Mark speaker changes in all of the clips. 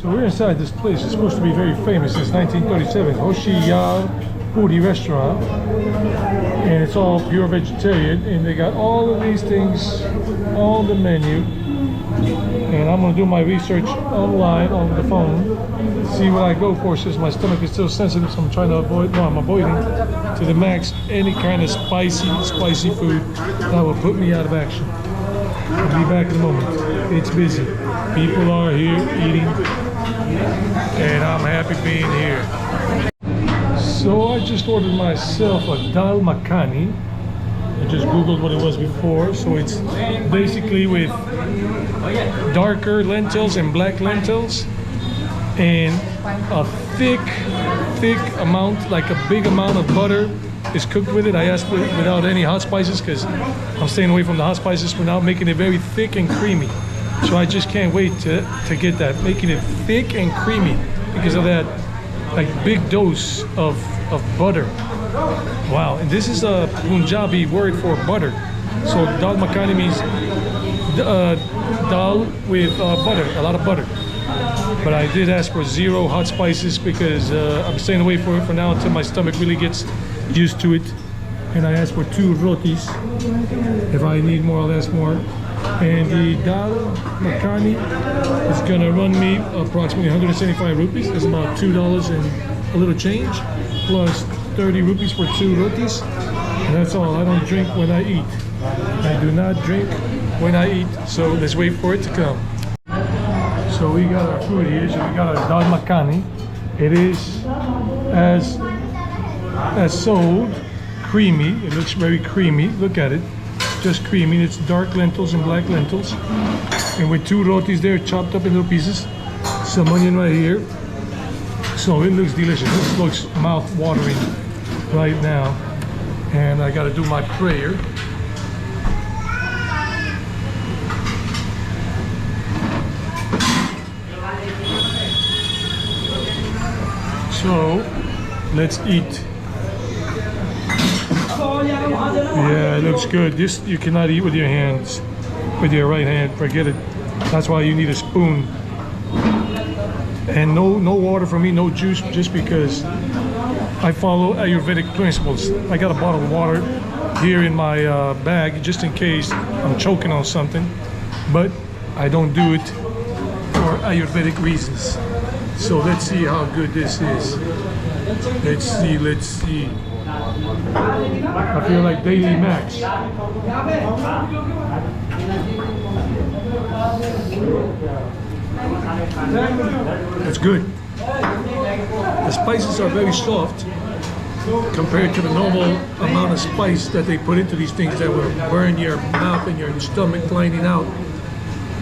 Speaker 1: So we're inside this place. It's supposed to be very famous. It's 1937, Hoshiyarpuri restaurant, and it's all pure vegetarian. And they got all of these things on the menu. And I'm gonna do my research online on the phone, see what I go for, since my stomach is still sensitive. So I'm trying to avoid. No, I'm avoiding to the max any kind of spicy food that will put me out of action. I'll be back in a moment. It's busy. People are here eating, and I'm happy being here. So I just ordered myself a dal makhani. I just googled what it was before. So it's basically with darker lentils and black lentils, and a thick amount, like a big amount of butter is cooked with it. I asked without any hot spices because I'm staying away from the hot spices for now, making it very thick and creamy. So I just can't wait to get that, making it thick and creamy because of that like big dose of butter. Wow, and this is a Punjabi word for butter. So dal makhani means dal with butter, a lot of butter. But I did ask for 0 hot spices because I'm staying away from it for now until my stomach really gets used to it. And I asked for 2 rotis. If I need more, I'll ask more. And the dal makhani is gonna run me approximately 175 rupees. That's about $2 and a little change, plus 30 rupees for 2 rotis. And that's all. I don't drink when I eat. I do not drink when I eat. So let's wait for it to come. So we got our food here. So we got our dal makhani. It is as sold, creamy. It looks very creamy. Look at it, just creamy. It's dark lentils and black lentils, and with 2 rotis there chopped up in little pieces. Some onion right here. So it looks delicious. This looks mouth-watering right now. And I got to do my prayer. So let's eat. Yeah, it looks good. This you cannot eat with your hands, with your right hand. Forget it. That's why you need a spoon. And no water for me, no juice, just because I follow Ayurvedic principles. I got a bottle of water here in my bag just in case I'm choking on something, but I don't do it for Ayurvedic reasons. So let's see how good this is. Let's see. I feel like Daily Max. It's good. The spices are very soft compared to the normal amount of spice that they put into these things that will burn your mouth and your stomach lining out,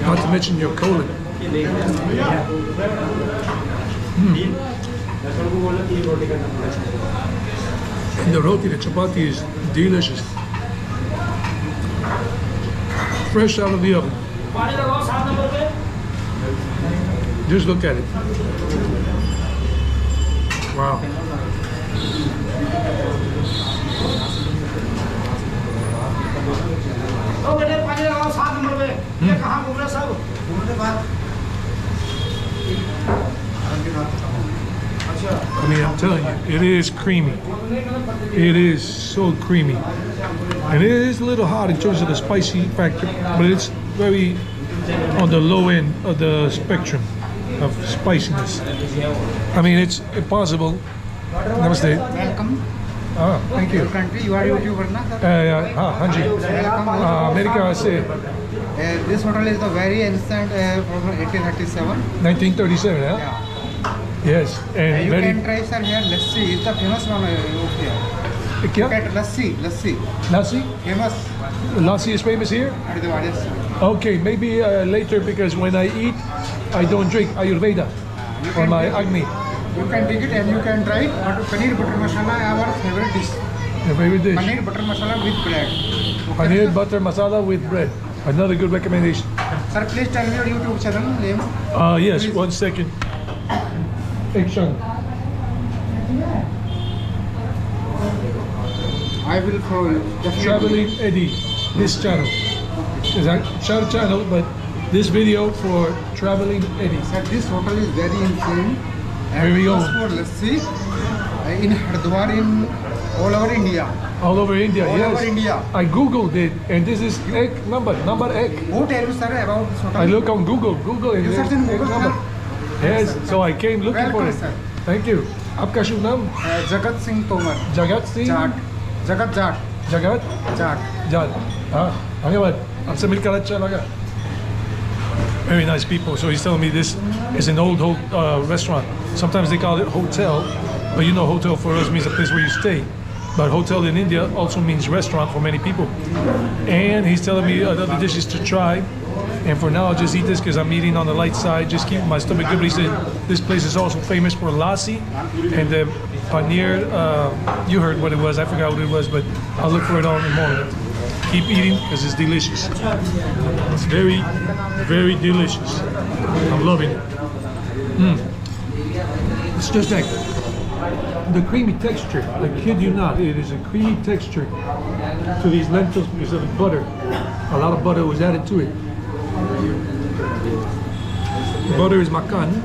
Speaker 1: not to mention your colon. And the roti, the chapati is delicious. Fresh out of the oven. Just look at it. Wow. I mean, I'm telling you, it is creamy. It is so creamy. And it is a little hot in terms of the spicy factor, but it's very on the low end of the spectrum of spiciness. I mean, it's impossible. Namaste.
Speaker 2: Welcome.
Speaker 1: Ah, thank you.
Speaker 2: Your country, you are YouTuber, na?
Speaker 1: Hanji. America se.
Speaker 2: This hotel is the very ancient from 1837.
Speaker 1: 1937, huh?
Speaker 2: Yeah.
Speaker 1: Yes, and
Speaker 2: You
Speaker 1: very.
Speaker 2: can try, sir, here Lassi is the famous one over here.
Speaker 1: Kya?
Speaker 2: Get Lassi.
Speaker 1: Lassi?
Speaker 2: Famous.
Speaker 1: Lassi is famous here?
Speaker 2: Haridwar, yes, sir.
Speaker 1: Okay, maybe later, because when I eat, I don't drink Ayurveda for my Agni.
Speaker 2: You can take it and you can try it. But paneer butter masala is our favorite dish.
Speaker 1: Your favorite dish?
Speaker 2: Paneer butter masala with bread.
Speaker 1: Paneer butter masala with bread. Another good recommendation.
Speaker 2: Sir, please tell me your YouTube channel name.
Speaker 1: Yes,
Speaker 2: Please.
Speaker 1: 1 second. Action.
Speaker 2: I will follow you. Definitely.
Speaker 1: Traveling Eddie, this channel. It's a short channel, but This video for traveling Eddie.
Speaker 2: Sir, this hotel is very insane.
Speaker 1: Where we go?
Speaker 2: For Lassi in Haridwar in all over India.
Speaker 1: All over India,
Speaker 2: All
Speaker 1: yes.
Speaker 2: over India.
Speaker 1: I googled it, and this is egg number egg.
Speaker 2: Who tell you, sir, about this hotel?
Speaker 1: I look on Google, and
Speaker 2: You
Speaker 1: there's
Speaker 2: search in
Speaker 1: egg
Speaker 2: Google,
Speaker 1: number. Yes, so I came looking for
Speaker 2: Welcome,
Speaker 1: it.
Speaker 2: sir.
Speaker 1: Thank you. आपका शुभ नाम?
Speaker 2: Jagat Singh Tomar.
Speaker 1: Jagat Singh
Speaker 2: Jat. Jagat Jat.
Speaker 1: जगत
Speaker 2: Jat.
Speaker 1: Jat हाँ धन्यवाद आपसे मिलकर अच्छा लगा. Very nice people. So he's telling me this is an old restaurant. Sometimes they call it hotel, but you know, hotel for us means a place where you stay. But hotel in India also means restaurant for many people. And he's telling me other dishes to try. And for now, I'll just eat this because I'm eating on the light side, just keep my stomach good. But he said this place is also famous for lassi and the paneer. You heard what it was. I forgot what it was, but I'll look for it on in the morning. Keep eating because it's delicious. It's very, very delicious. I'm loving it. It's just like the creamy texture. I kid you not, it is a creamy texture to these lentils because of the butter. A lot of butter was added to it. Butter is Makhani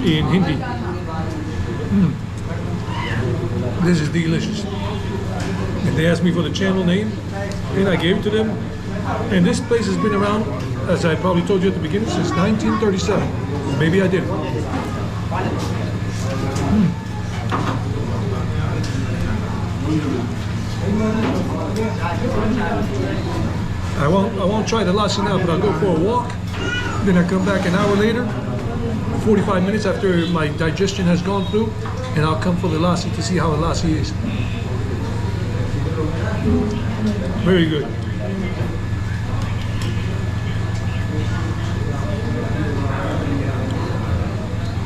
Speaker 1: in Hindi. This is delicious. And they asked me for the channel name, and I gave it to them. And this place has been around, as I probably told you at the beginning, since 1937. Maybe I didn't. I won't try the lassi now, but I'll go for a walk. Then I come back an hour later, 45 minutes after my digestion has gone through, and I'll come for the lassi to see how the lassi is. Very good.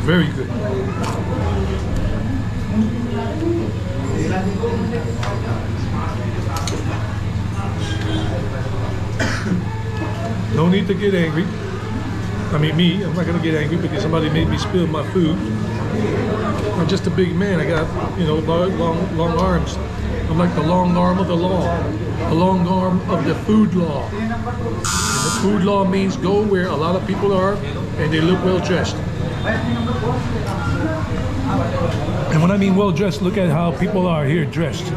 Speaker 1: Very good. No need to get angry. I mean, me, I'm not gonna get angry because somebody made me spill my food. I'm just a big man. I got, you know, long arms. I'm like the long arm of the law, the long arm of the food law. And the food law means go where a lot of people are and they look well dressed. And when I mean well dressed, look at how people are here dressed.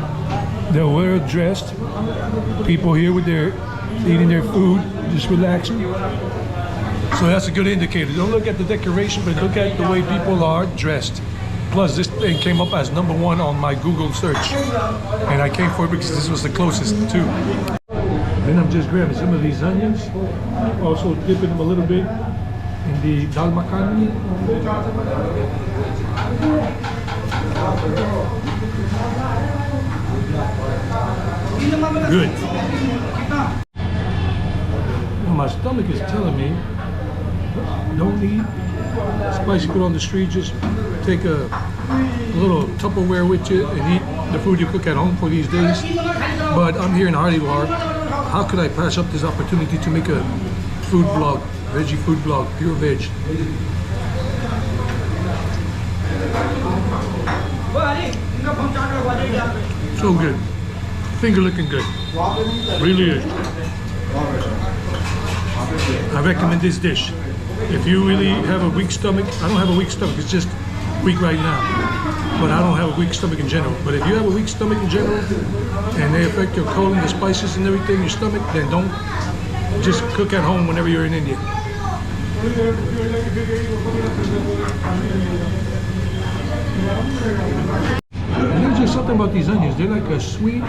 Speaker 1: They're well dressed. People here with their eating their food, just relaxing. So that's a good indicator. Don't look at the decoration, but look at the way people are dressed. Plus, this thing came up as #1 on my Google search. And I came for it because this was the closest too. Then I'm just grabbing some of these onions. Also dipping them a little bit in the dal makhani. Good. My stomach is telling me don't eat spicy food on the street. Just take a little Tupperware with you and eat the food you cook at home for these days. But I'm here in Haridwar. How could I pass up this opportunity to make a food blog, veggie food blog, pure veg? So good. Finger looking good. Really is. I recommend this dish. If you really have a weak stomach, I don't have a weak stomach, it's just weak right now. But I don't have a weak stomach in general. But if you have a weak stomach in general, and they affect your colon, the spices and everything in your stomach, then don't just cook at home whenever you're in India. And there's just something about these onions. They're like a sweet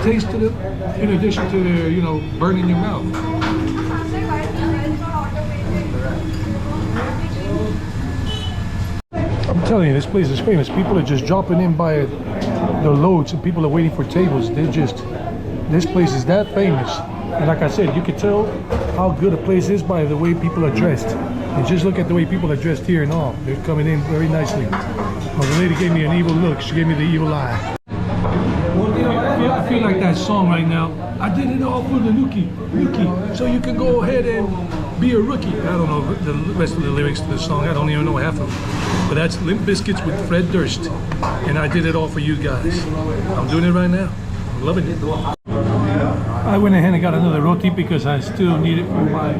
Speaker 1: taste to them, in addition to their, you know, burning your mouth. I'm telling you, this place is famous. People are just dropping in by the loads, and people are waiting for tables. This place is that famous. And like I said, you can tell how good a place is by the way people are dressed. And just look at the way people are dressed here and all. They're coming in very nicely. Well, the lady gave me an evil look. She gave me the evil eye. I feel like that song right now. I did it all for the rookie. So you can go ahead and be a rookie. I don't know the rest of the lyrics to the song. I don't even know half of them. But that's Limp Bizkit with Fred Durst. And I did it all for you guys. I'm doing it right now. I'm loving it. I went ahead and got another roti because I still need it for my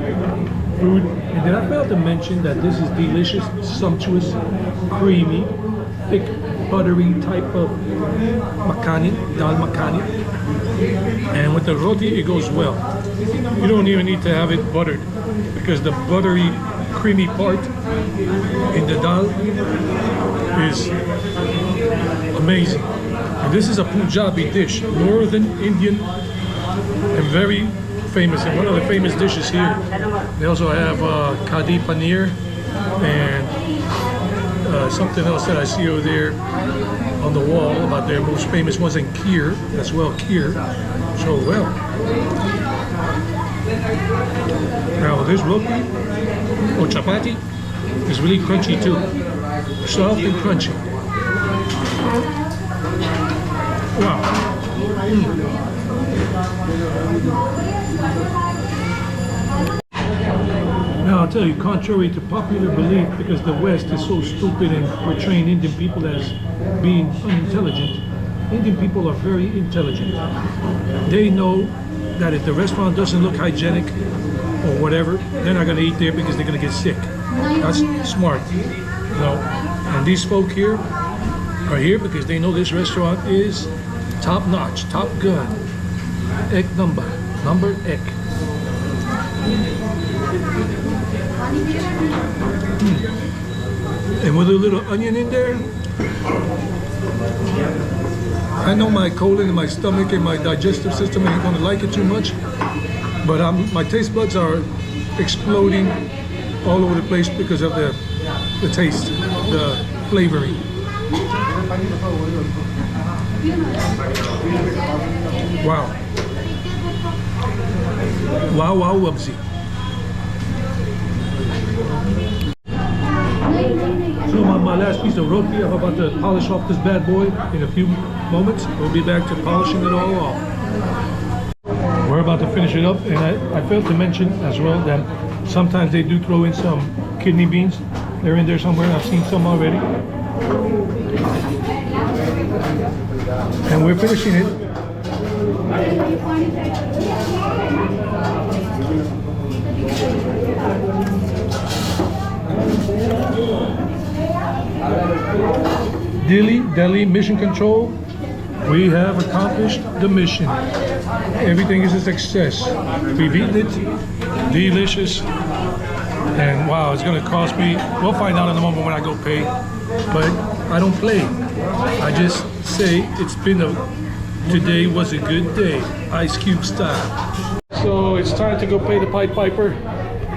Speaker 1: food. And then I failed to mention that this is delicious, sumptuous, creamy, thick, buttery type of makhani, dal makhani. And with the roti, it goes well. You don't even need to have it buttered because the buttery, creamy part in the dal is amazing. And this is a Punjabi dish, Northern Indian, and very famous. And one of the famous dishes here. They also have kadi paneer and something else that I see over there on the wall about their most famous ones, and Kheer as well. Kheer. So well. Now this roti or chapati is really crunchy too. Soft and crunchy. Wow. Now I'll tell you, contrary to popular belief, because the West is so stupid and portraying Indian people as being unintelligent, Indian people are very intelligent. They know that if the restaurant doesn't look hygienic or whatever, they're not going to eat there because they're going to get sick. That's smart, you know. And these folk here are here because they know this restaurant is top notch, top gun, egg number egg. And with a little onion in there, I know my colon and my stomach and my digestive system ain't gonna like it too much, but my taste buds are exploding all over the place because of the taste, the flavoring. Wow. Wow, wow, wubsy. So my last piece of roti, I'm about to polish off this bad boy in a few moments. We'll be back to polishing it all off. We're about to finish it up, and I failed to mention as well that sometimes they do throw in some kidney beans. They're in there somewhere. I've seen some already. And we're finishing it. Delhi mission control. We have accomplished the mission. Everything is a success. We've eaten it. Delicious. And wow, it's gonna cost me, we'll find out in a moment when I go pay. But I don't play. I just say today was a good day. Ice Cube style. So it's time to go pay the Pied Piper.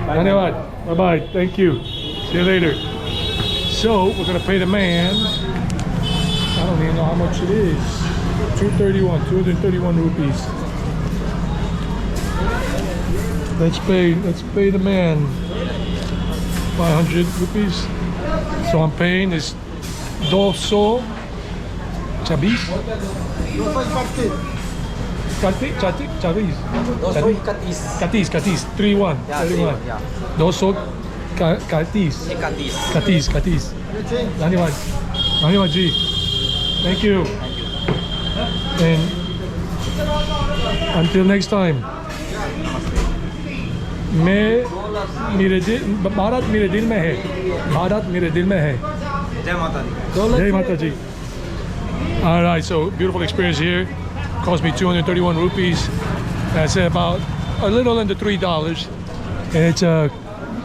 Speaker 1: Dhanyawad. Bye-bye. Thank you. See you later. So we're gonna pay the man. I don't even know how much it is. 231 rupees. Let's pay the man 500 rupees. So I'm paying is 200 chabis. Katis 31. 200 katis. Dhanyawad ji. Thank you. And until next time. Bharat मेरे दिल में है. भारत मेरे दिल में है. Jai Mata Ji. All right, so beautiful experience here. Cost me 231 rupees. That's about a little under $3. And it's a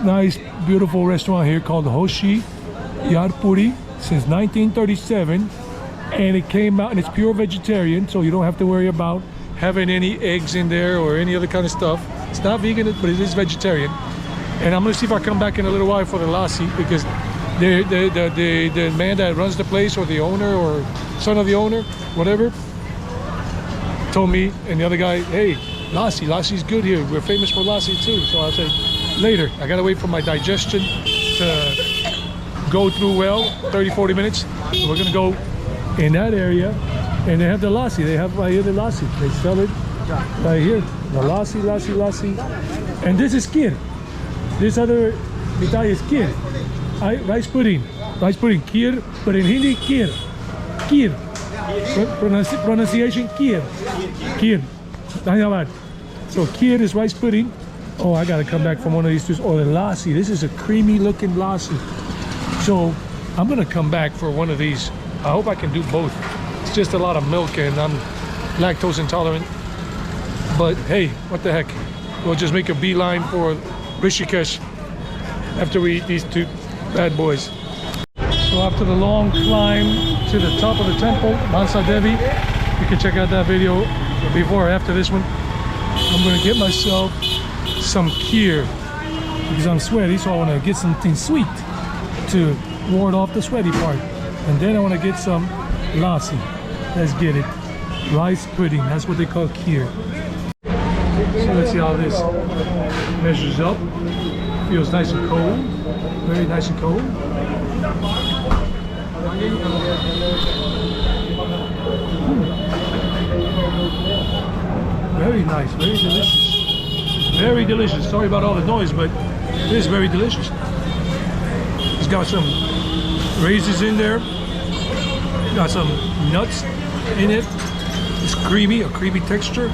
Speaker 1: nice, beautiful restaurant here called Hoshiyarpuri since 1937. And it came out, and it's pure vegetarian, so you don't have to worry about having any eggs in there or any other kind of stuff. It's not vegan, but it is vegetarian. And I'm gonna see if I come back in a little while for the lassi, because the man that runs the place, or the owner, or son of the owner, whatever, told me, and the other guy, hey, lassi's good here. We're famous for lassi too. So I said, later. I gotta wait for my digestion to go through well, 30-40 minutes. We're gonna go in that area, and they have the lassi. They have right here the lassi. They sell it right here. The lassi. And this is kheer. This other mitai is kheer. Rice pudding. Kheer, but in Hindi, kheer. Pronunciation, kheer. Dhanyawad. So kheer is rice pudding, Oh, I gotta come back from one of these two. Oh, the lassi. This is a creamy looking lassi. So I'm gonna come back for one of these. I hope I can do both. It's just a lot of milk and I'm lactose intolerant. But hey, what the heck? We'll just make a beeline for Rishikesh after we eat these two bad boys. So after the long climb to the top of the temple, Mansa Devi, you can check out that video before or after this one. I'm gonna get myself some kheer because I'm sweaty, so I want to get something sweet to ward off the sweaty part. And then I want to get some lassi. Let's get it. Rice pudding, that's what they call kheer. So let's see how this measures up. Feels nice and cold, very nice and cold. Very nice, very delicious. Very delicious. Sorry about all the noise, but it is very delicious. It's got some raisins in there. Got some nuts in it. It's creamy, a creamy texture.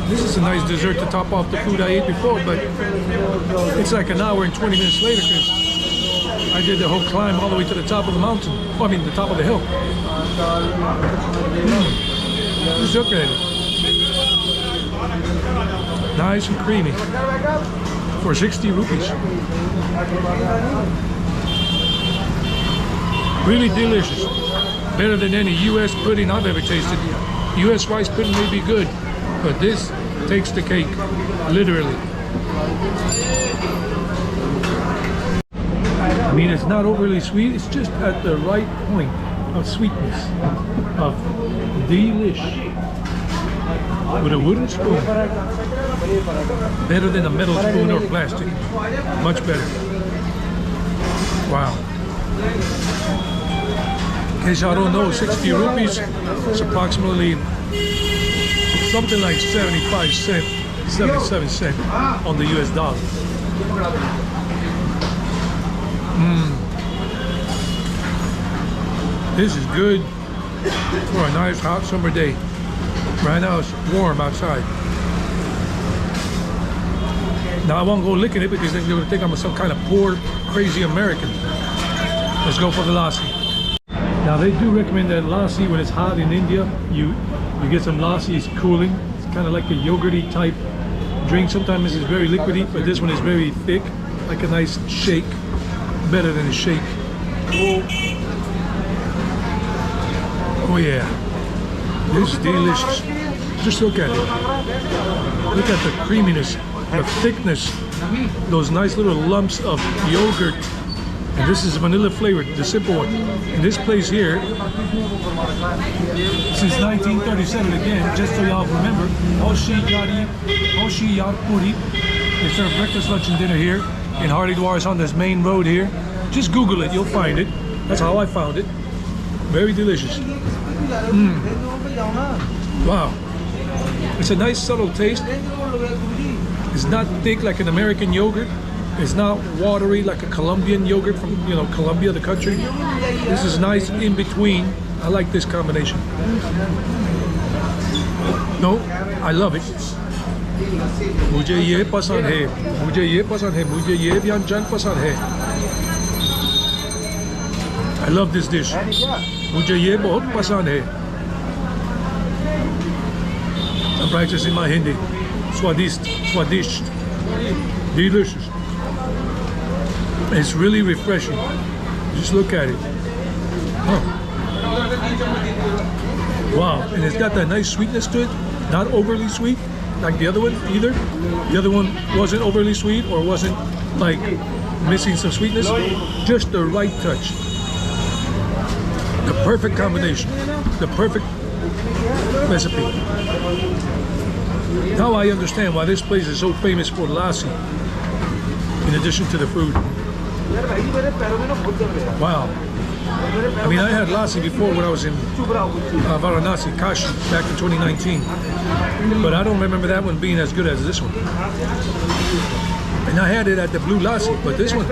Speaker 1: This is a nice dessert to top off the food I ate before, but it's like an hour and 20 minutes later because I did the whole climb all the way to the top of the mountain. Oh, I mean, the top of the hill. Just look at it. Nice and creamy for 60 rupees. Really delicious. Better than any U.S. pudding I've ever tasted. U.S. rice pudding may be good, but this takes the cake, literally. I mean, it's not overly sweet. It's just at the right point of sweetness, of delish. With a wooden spoon. Better than a metal spoon or plastic. Much better. Wow. In case I don't know, 60 rupees is approximately something like 75 cents, 77 cents on the US dollar. This is good for a nice hot summer day. Right now it's warm outside. Now I won't go licking it because then they're gonna think I'm some kind of poor, crazy American. Let's go for the lassi. Now they do recommend that lassi when it's hot in India. You get some lassi, it's cooling. It's kind of like a yogurty type drink. Sometimes it's very liquidy, but this one is very thick, like a nice shake. Better than a shake. Oh yeah. This is delicious. Just look at it. Look at the creaminess, the thickness, those nice little lumps of yogurt. And this is vanilla flavored, the simple one. And this place here, since 1937 again, just so y'all remember, Hoshiyarpuri. They serve breakfast, lunch, and dinner here in Haridwar. It's on this main road here. Just Google it, you'll find it. That's how I found it. Very delicious. Wow. It's a nice subtle taste. It's not thick like an American yogurt. It's not watery like a Colombian yogurt from, you know, Colombia, the country. This is nice in between. I like this combination. No, I love it. मुझे ये पसंद है, मुझे ये पसंद है, मुझे ये व्यंजन पसंद है. I love this dish. मुझे ये बहुत पसंद है. I'm practicing my Hindi. Swadist, swadisht, delicious. It's really refreshing. Just look at it. Oh. Wow, and it's got that nice sweetness to it. Not overly sweet like the other one either. The other one wasn't overly sweet or wasn't like missing some sweetness. Just the right touch. The perfect combination. The perfect recipe. Now I understand why this place is so famous for lassi, in addition to the food. Wow. I mean, I had lassi before when I was in Varanasi, Kashi, back in 2019. But I don't remember that one being as good as this one. And I had it at the Blue Lassi, but this one,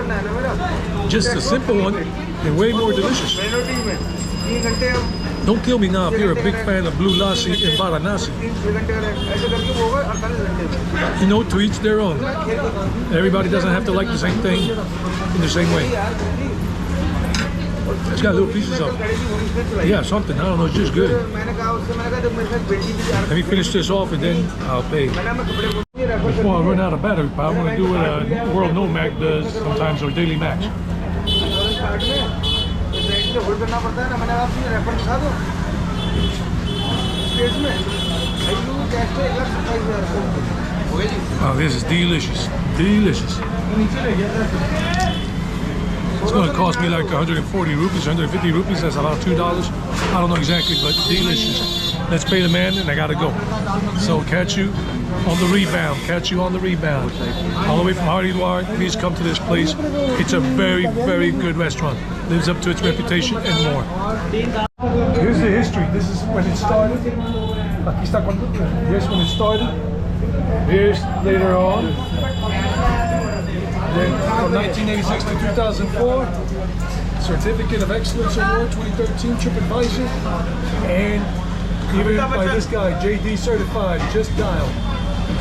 Speaker 1: just a simple one, and way more delicious. Don't kill me now if you're a big fan of blue lassi in Varanasi. You know, to each their own. Everybody doesn't have to like the same thing in the same way. It's got little pieces of it. Yeah, something. I don't know. It's just good. Let me finish this off and then I'll pay. Before I run out of battery power, I'm going to do what World Nomad does sometimes, or Daily Max. Oh, this is delicious. Delicious. It's going to cost me like 140 rupees, 150 rupees. That's about $2. I don't know exactly, but delicious. Let's pay the man, and I got to go. So catch you on the rebound. Catch you on the rebound. All the way from Haridwar. Please come to this place. It's a very, very good restaurant. Lives up to its reputation and more. Here's the history. This is when it started. Here's when it started. Here's later on. Then from 1986 to 2004, Certificate of Excellence Award, 2013, TripAdvisor, and even by this guy, JD Certified, just dialed.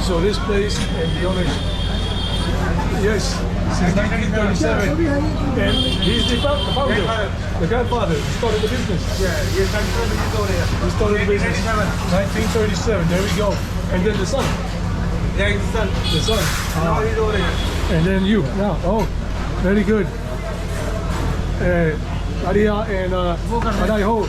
Speaker 1: So this place and the owners, yes, since 1937, and he's the founder, the godfather, he started the business. Yeah, he started the business, 1937, there we go. And then the son. Yeah, the son. The son. And then you, now, oh, very good. Adaiho.